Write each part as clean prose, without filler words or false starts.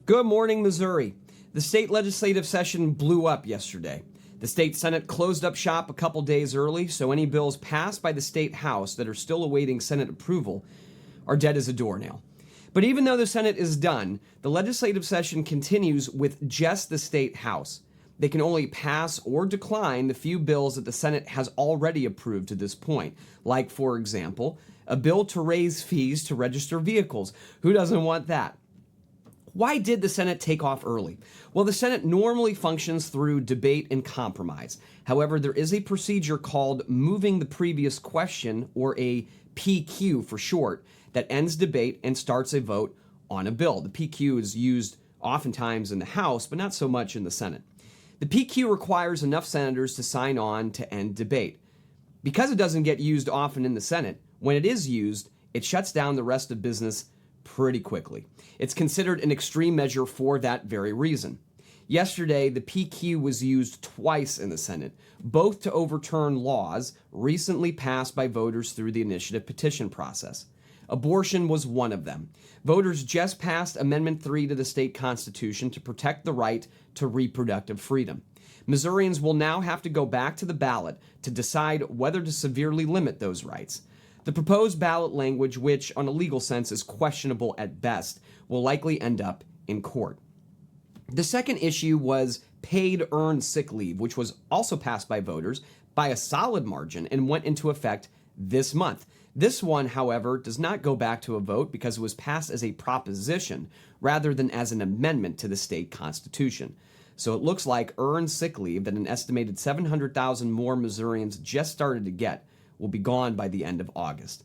Good morning, Missouri. The state legislative session blew up yesterday. The state Senate closed up shop a couple days early, so any bills passed by the state House that are still awaiting Senate approval are dead as a doornail. But even though the Senate is done, the legislative session continues with just the state House. They can only pass or decline the few bills that the Senate has already approved to this point, like, for example, a bill to raise fees to register vehicles. Who doesn't want that? Why did the Senate take off early? Well, the Senate normally functions through debate and compromise. However, there is a procedure called moving the previous question, or a PQ for short, that ends debate and starts a vote on a bill. The PQ is used oftentimes in the House, but not so much in the Senate. The PQ requires enough senators to sign on to end debate. Because it doesn't get used often in the Senate, when it is used, it shuts down the rest of business pretty quickly. It's considered an extreme measure for that very reason. Yesterday, the PQ was used twice in the Senate, both to overturn laws recently passed by voters through the initiative petition process. Abortion was one of them. Voters just passed Amendment 3 to the state constitution to protect the right to reproductive freedom. Missourians will now have to go back to the ballot to decide whether to severely limit those rights. The proposed ballot language, which on a legal sense is questionable at best, will likely end up in court. The second issue was paid earned sick leave, which was also passed by voters by a solid margin and went into effect this month. This one, however, does not go back to a vote because it was passed as a proposition rather than as an amendment to the state constitution. So it looks like earned sick leave that an estimated 700,000 more Missourians just started to get will be gone by the end of August.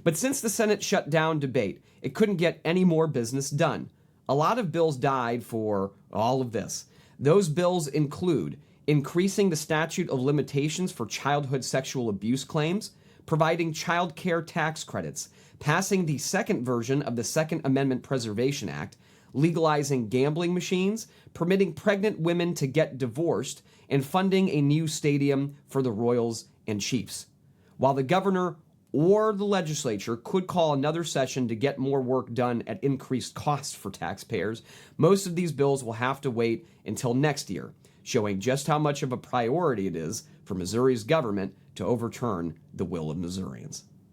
But since the Senate shut down debate, it couldn't get any more business done. A lot of bills died for all of this. Those bills include increasing the statute of limitations for childhood sexual abuse claims, providing child care tax credits, passing the second version of the Second Amendment Preservation Act, legalizing gambling machines, permitting pregnant women to get divorced, and funding a new stadium for the Royals and Chiefs. While the governor or the legislature could call another session to get more work done at increased costs for taxpayers, most of these bills will have to wait until next year, showing just how much of a priority it is for Missouri's government to overturn the will of Missourians.